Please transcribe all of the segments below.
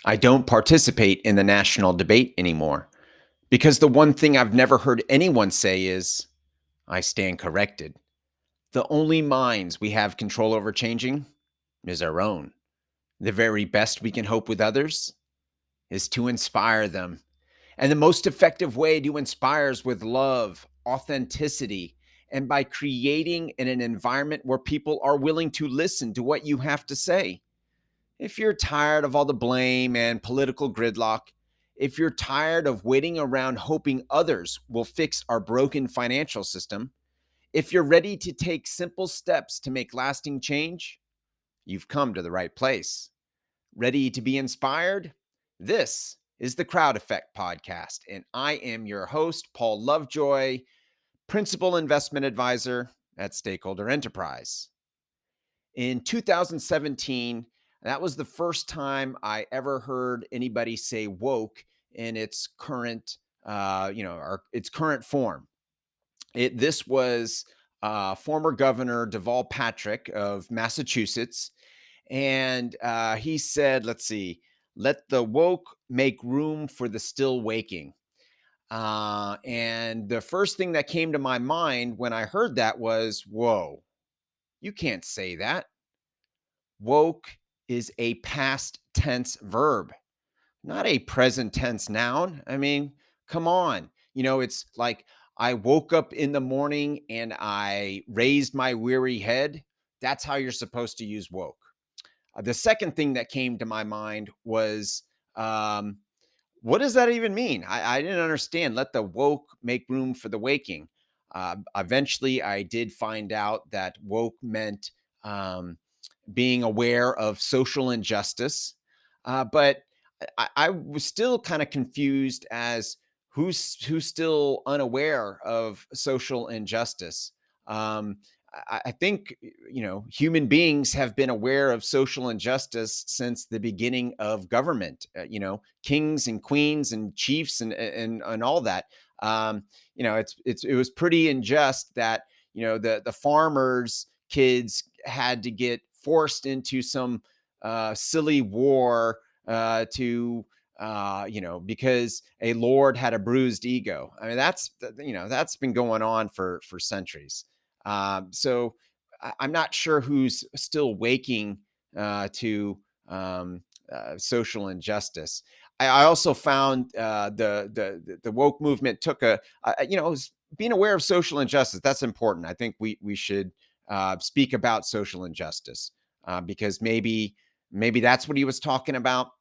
I don't participate in the national debate anymore because the one thing I've never heard anyone say is, I stand corrected. The only minds we have control over changing is our own. The very best we can hope with others is to inspire them. And the most effective way to inspire is with love, authenticity, and by creating an environment where people are willing to listen to what you have to say. If you're tired of all the blame and political gridlock, if you're tired of waiting around hoping others will fix our broken financial system, if you're ready to take simple steps to make lasting change, you've come to the right place. Ready to be inspired? This is the Crowd Effect Podcast, and I am your host, Paul Lovejoy, Principal Investment Advisor at Stakeholder Enterprise. In 2017, that was the first time I ever heard anybody say woke in its current, its current form. This was former Governor Deval Patrick of Massachusetts, and he said, "Let's see, let the woke make room for the still waking." And the first thing that came to my mind when I heard that was, "Whoa, you can't say that. Woke is a past tense verb, not a present tense noun. I mean, come on. It's like I woke up in the morning and I raised my weary head. That's how you're supposed to use woke." The second thing that came to my mind was, um, what does that even mean? I didn't understand. Let the woke make room for the waking. Eventually, I did find out that woke meant um, being aware of social injustice. But I was still kind of confused as who's still unaware of social injustice. Um, I think human beings have been aware of social injustice since the beginning of government. Kings and queens and chiefs and all that. It was pretty unjust that the farmers' kids had to get forced into some silly war because a lord had a bruised ego. I mean, that's been going on for centuries. So I'm not sure who's still waking to social injustice. I also found the woke movement took being aware of social injustice. That's important. I think we should speak about social injustice because maybe that's what he was talking about.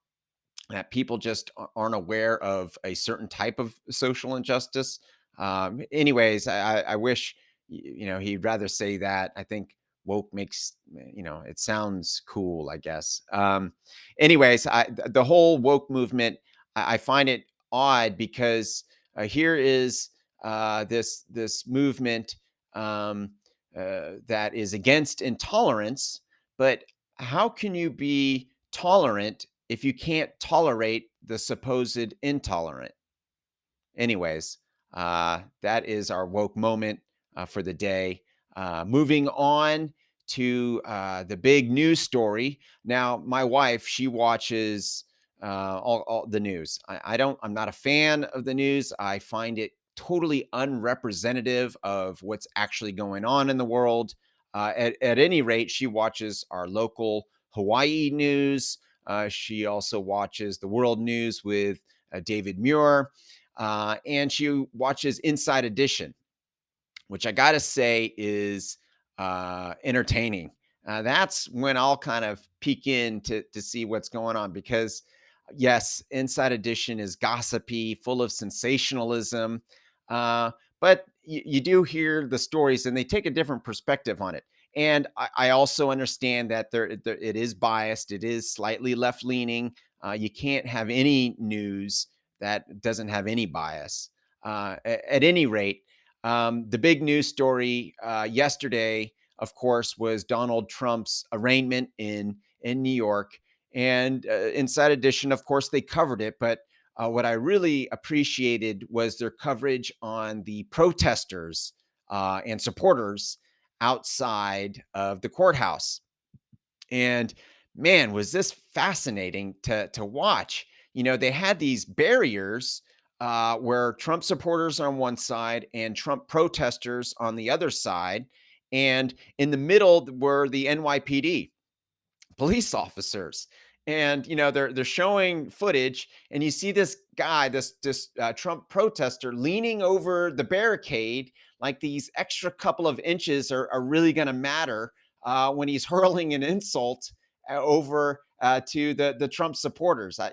That people just aren't aware of a certain type of social injustice. Anyways, I wish he'd rather say that. I think woke makes it sounds cool, I guess. Anyways, the whole woke movement, I find it odd because here is this movement um, that is against intolerance, but how can you be tolerant if you can't tolerate the supposed intolerant? Anyways, that is our woke moment for the day. Moving on to the big news story. Now, my wife, she watches all the news. I don't, I'm not a fan of the news. I find it totally unrepresentative of what's actually going on in the world. At any rate, she watches our local Hawaii news. She also watches the world news with David Muir, and she watches Inside Edition, which I got to say is entertaining. That's when I'll kind of peek in to see what's going on because, yes, Inside Edition is gossipy, full of sensationalism, uh, but you do hear the stories and they take a different perspective on it. And I also understand that it is biased, it is slightly left leaning. You can't have any news that doesn't have any bias. At any rate, the big news story yesterday, of course, was Donald Trump's arraignment in New York. And Inside Edition, of course, they covered it. But what I really appreciated was their coverage on the protesters and supporters outside of the courthouse. And man, was this fascinating to watch. They had these barriers where Trump supporters on one side and Trump protesters on the other side, and in the middle were the NYPD police officers. And they're showing footage, and you see this guy, this Trump protester, leaning over the barricade, like these extra couple of inches are really going to matter when he's hurling an insult over to the Trump supporters. I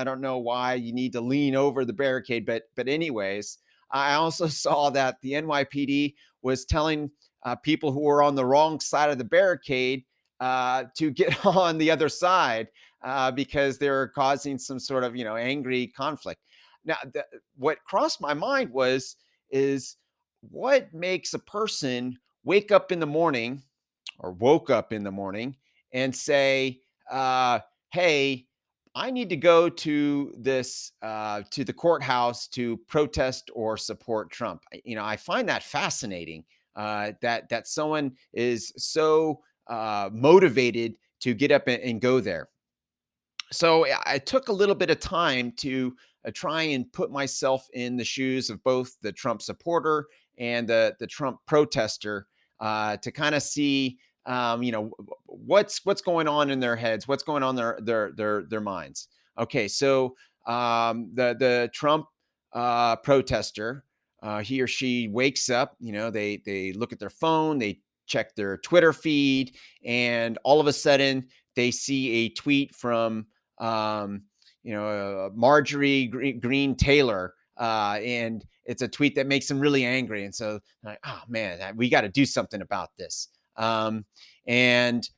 don't know why you need to lean over the barricade, but anyways, I also saw that the NYPD was telling people who were on the wrong side of the barricade to get on the other side because they're causing some sort of angry conflict. Now, what crossed my mind is what makes a person wake up in the morning or woke up in the morning and say, "Hey, I need to go to this to the courthouse to protest or support Trump." I find that fascinating. That someone is so motivated to get up and go there. So I took a little bit of time to try and put myself in the shoes of both the Trump supporter and the Trump protester to kind of see, what's going on in their heads, what's going on in their minds. Okay, so the Trump protester, he or she wakes up. They look at their phone, they check their Twitter feed, and all of a sudden they see a tweet from Marjorie Green Taylor. And it's a tweet that makes them really angry. And so, like, oh man, we got to do something about this. And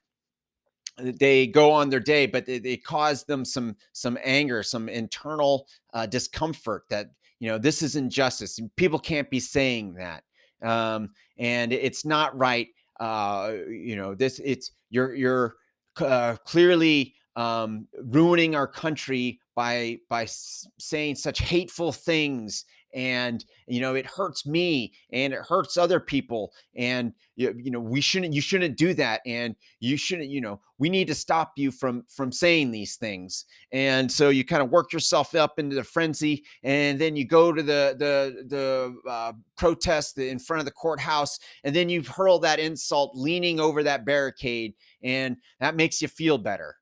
they go on their day, but they cause them some anger, some internal discomfort that this is injustice. People can't be saying that, and it's not right. This it's you're clearly ruining our country by saying such hateful things, and it hurts me and it hurts other people, and you shouldn't do that, and you shouldn't we need to stop you from saying these things. And so you kind of work yourself up into the frenzy, and then you go to the protest in front of the courthouse, and then you hurl that insult leaning over that barricade, and that makes you feel better,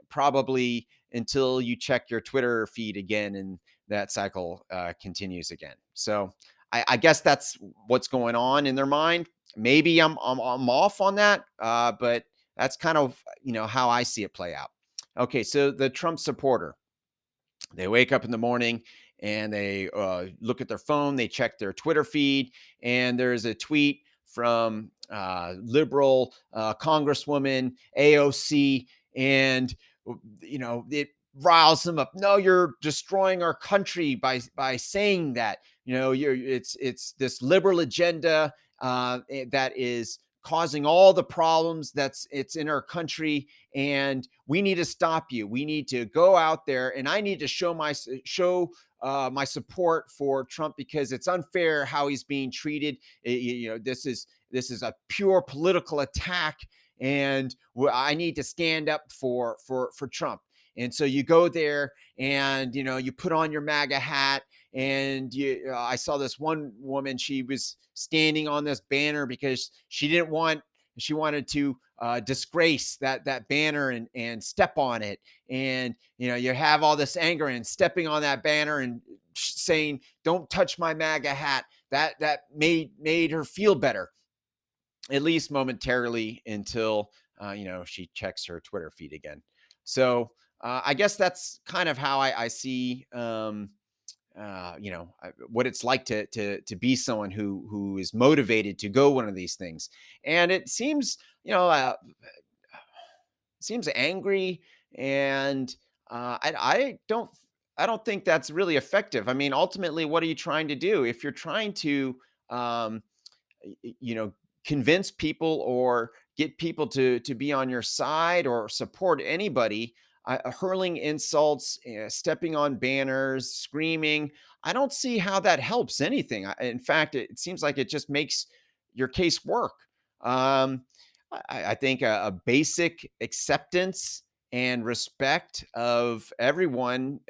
probably until you check your Twitter feed again, and that cycle continues again. So I guess that's what's going on in their mind. Maybe I'm off on that, but that's kind of how I see it play out. Okay, so the Trump supporter, they wake up in the morning and they look at their phone, they check their Twitter feed, and there's a tweet from liberal Congresswoman AOC, and it riles them up. No, you're destroying our country by saying that. It's this liberal agenda that is causing all the problems it's in our country, and we need to stop you. We need to go out there, and I need to show my support for Trump because it's unfair how he's being treated. This is a pure political attack, and I need to stand up for Trump. And so you go there, and you put on your MAGA hat, and I saw this one woman. She was standing on this banner because she wanted to disgrace that banner and step on it. And you have all this anger, and stepping on that banner and saying, "Don't touch my MAGA hat." That made her feel better, at least momentarily, until she checks her Twitter feed again. So I guess that's kind of how I see what it's like to be someone who is motivated to go one of these things. And it seems angry, and I don't think that's really effective. I mean, ultimately, what are you trying to do? If you're trying to um, you know convince people or get people to be on your side or support anybody, hurling insults, stepping on banners, screaming, I don't see how that helps anything. In fact, it seems like it just makes your case work. um, I think a basic acceptance and respect of everyone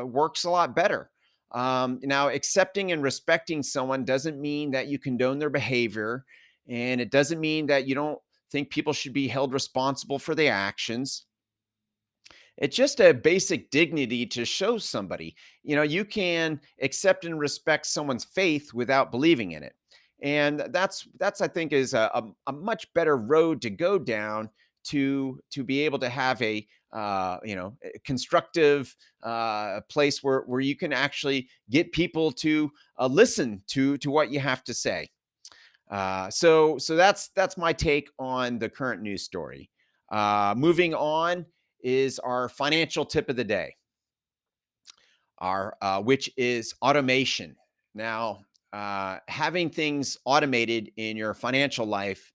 works a lot better. Now, accepting and respecting someone doesn't mean that you condone their behavior, and it doesn't mean that you don't think people should be held responsible for their actions. It's just a basic dignity to show somebody. You can accept and respect someone's faith without believing in it. And that's I think is a much better road to go down to be able to have a constructive place where you can actually get people to listen to what you have to say. So that's my take on the current news story. Moving on is our financial tip of the day, our which is automation. Now, having things automated in your financial life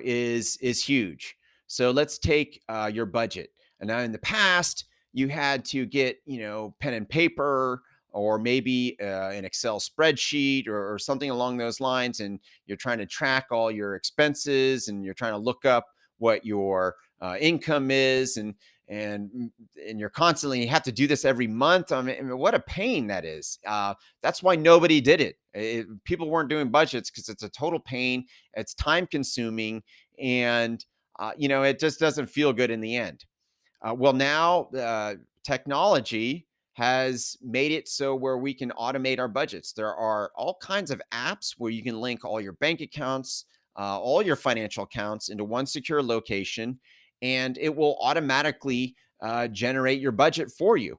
is huge. So let's take your budget. And now, in the past, you had to get pen and paper, or maybe an Excel spreadsheet, or something along those lines, and you're trying to track all your expenses, and you're trying to look up what your income is, and and you're constantly, you have to do this every month. I mean, what a pain that is. That's why nobody did People weren't doing budgets because it's a total pain. It's time consuming, and it just doesn't feel good in the end. Well, now technology has made it so where we can automate our budgets. There are all kinds of apps where you can link all your bank accounts, all your financial accounts into one secure location, and it will automatically generate your budget for you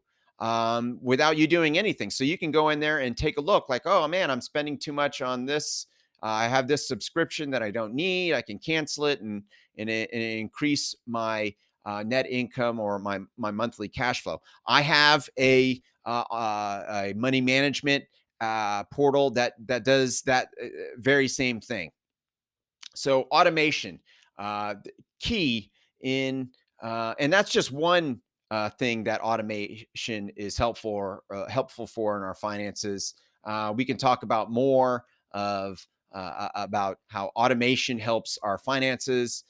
without you doing anything. So you can go in there and take a look, like, oh man, I'm spending too much on this. I have this subscription that I don't need. I can cancel it and increase my net income or my monthly cash flow. I have a money management portal that does that very same thing. So automation, key in, and that's just one thing that automation is helpful for in our finances. We can talk about more of about how automation helps our finances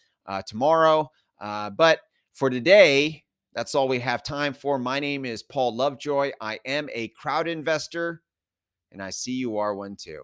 tomorrow. But for today, that's all we have time for. My name is Paul Lovejoy. I am a crowd investor, and I see you are one too.